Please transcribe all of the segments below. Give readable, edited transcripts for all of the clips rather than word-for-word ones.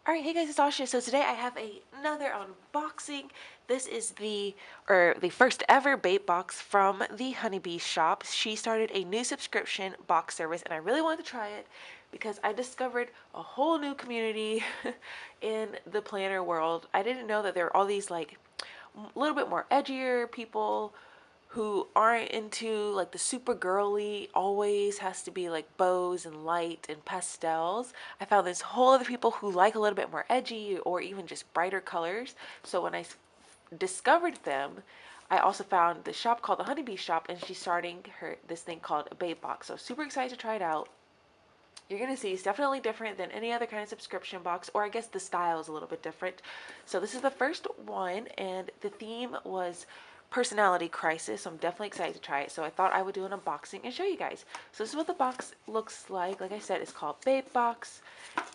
Alright, hey guys, it's Asha. So today I have another unboxing. This is the first ever bait box from the Honeybee shop. She started a new subscription box service and I really wanted to try it because I discovered a whole new community in the planner world. I didn't know that there were all these like a little bit more edgier people who aren't into like the super girly, always has to be like bows and light and pastels. I found this whole other people who like a little bit more edgy or even just brighter colors. So when I discovered them, I also found the shop called the Honeybee Shop, and she's starting this thing called a bait box. So super excited to try it out. You're gonna see it's definitely different than any other kind of subscription box, or I guess the style is a little bit different. So this is the first one, and the theme was personality crisis, so I'm definitely excited to try it. So I thought I would do an unboxing and show you guys. So this is what the box looks like. Like I said, it's called Babe Box,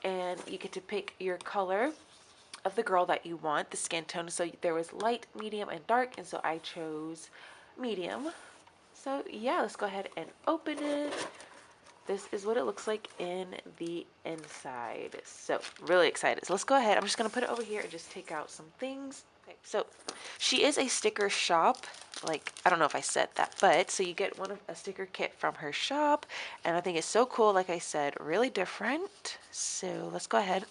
and you get to pick your color of the girl that you want, the skin tone. So there was light, medium, and dark, and so I chose medium. So yeah, let's go ahead and open it. This is what it looks like in the inside. So really excited. So let's go ahead. I'm just going to put it over here and just take out some things. Okay, so she is a sticker shop. Like, I don't know if I said that, but so you get a sticker kit from her shop, and I think it's so cool. Like I said, really different. So let's go ahead.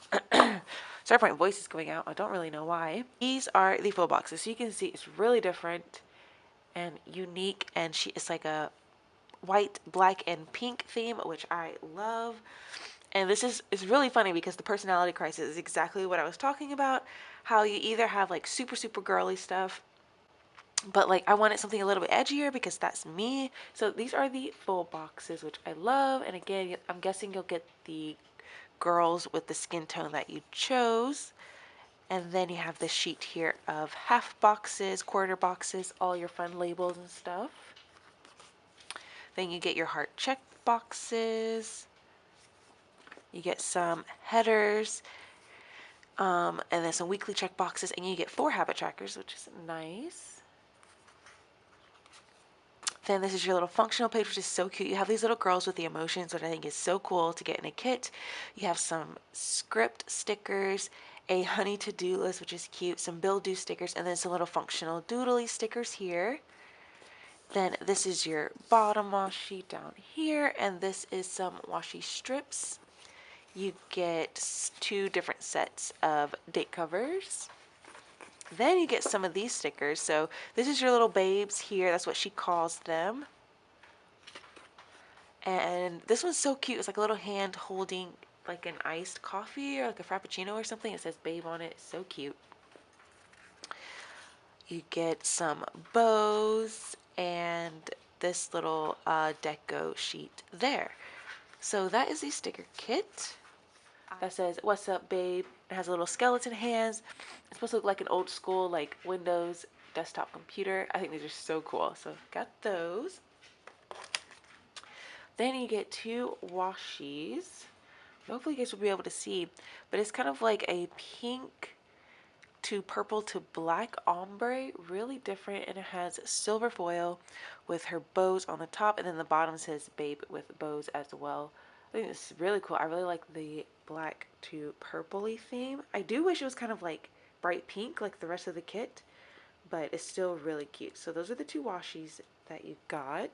Sorry, my voice is going out. I don't really know why. These are the full boxes. So you can see it's really different and unique, and it's like a white, black, and pink theme, which I love. And this is it's really funny because the personality crisis is exactly what I was talking about. How you either have like super girly stuff, but like I wanted something a little bit edgier because that's me. So these are the full boxes, which I love. And again, I'm guessing you'll get the girls with the skin tone that you chose. And then you have this sheet here of half boxes, quarter boxes, all your fun labels and stuff. Then you get your heart check boxes. You get some headers, and then some weekly check boxes, and you get 4 habit trackers, which is nice. Then this is your little functional page, which is so cute. You have these little girls with the emotions, which I think is so cool to get in a kit. You have some script stickers, a honey to-do list, which is cute, some bill due stickers, and then some little functional doodly stickers here. Then this is your bottom washi down here, and this is some washi strips. You get 2 different sets of date covers. Then you get some of these stickers. So this is your little babes here. That's what she calls them. And this one's so cute. It's like a little hand holding like an iced coffee or like a frappuccino or something. It says babe on it. It's so cute. You get some bows and this little deco sheet there. So that is the sticker kit. That says, "What's up, babe?" It has a little skeleton hands. It's supposed to look like an old school, like Windows desktop computer. I think these are so cool. So got those. Then you get 2 washies. Hopefully you guys will be able to see, but it's kind of like a pink to purple to black ombre, really different, and it has silver foil with her bows on the top, and then the bottom says babe with bows as well. I think this is really cool. I really like the black to purpley theme. I do wish it was kind of like bright pink like the rest of the kit, but it's still really cute. So those are the 2 washies that you got.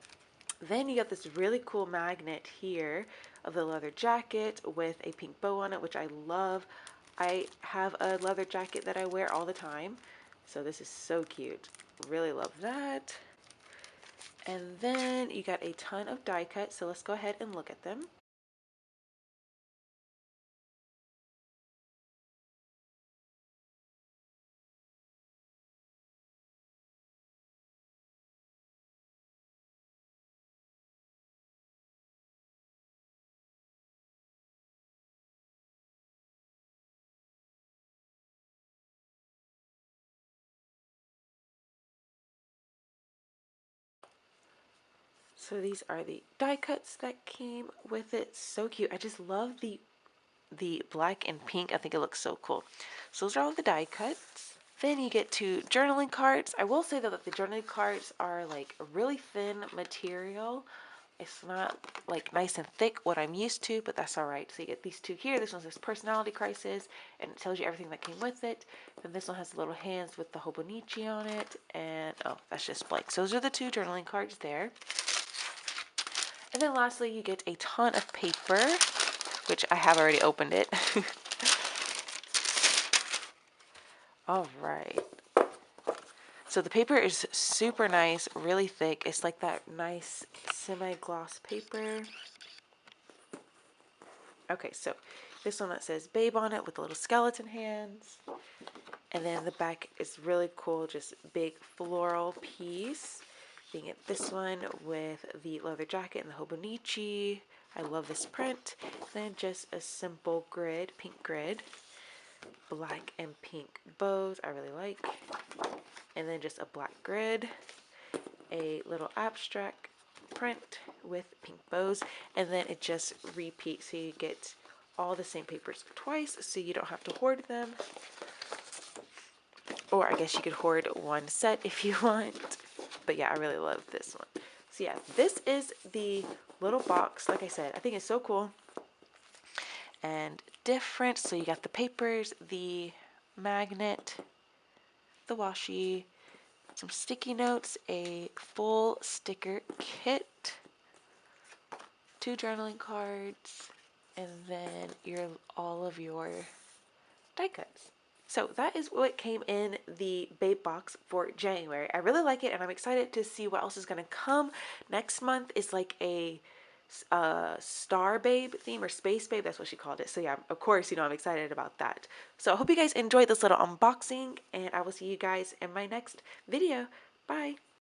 Then you got this really cool magnet here of the leather jacket with a pink bow on it, which I love. I have a leather jacket that I wear all the time, so this is so cute. Really love that. And then you got a ton of die cuts, so let's go ahead and look at them. So these are the die cuts that came with it. So cute. I just love the black and pink. I think it looks so cool. So those are all the die cuts. Then you get 2 journaling cards. I will say though that the journaling cards are like a really thin material, It's not like nice and thick, what I'm used to, but that's all right. So you get these two here. This one says Personality Crisis, and it tells you everything that came with it. Then this one has little hands with the Hobonichi on it, and oh, that's just blank. So those are the two journaling cards there. And then lastly, you get a ton of paper, which I have already opened it. All right. So the paper is super nice, really thick. It's like that nice semi-gloss paper. Okay, so this one that says Babe on it with the little skeleton hands. And then the back is really cool, just big floral piece. You get this one with the leather jacket and the Hobonichi. I love this print. Then just a simple grid, pink grid. Black and pink bows, I really like. And then just a black grid. A little abstract print with pink bows. And then it just repeats, so you get all the same papers twice, so you don't have to hoard them. Or I guess you could hoard one set if you want. But yeah, I really love this one. So yeah, this is the little box. Like I said, I think it's so cool and different. So you got the papers, the magnet, the washi, some sticky notes, a full sticker kit, 2 journaling cards, and then all of your die cuts. So that is what came in the Babe box for January. I really like it, and I'm excited to see what else is going to come. Next month is like a Star Babe theme, or Space Babe, that's what she called it. So yeah, of course, I'm excited about that. So I hope you guys enjoyed this little unboxing, and I will see you guys in my next video. Bye!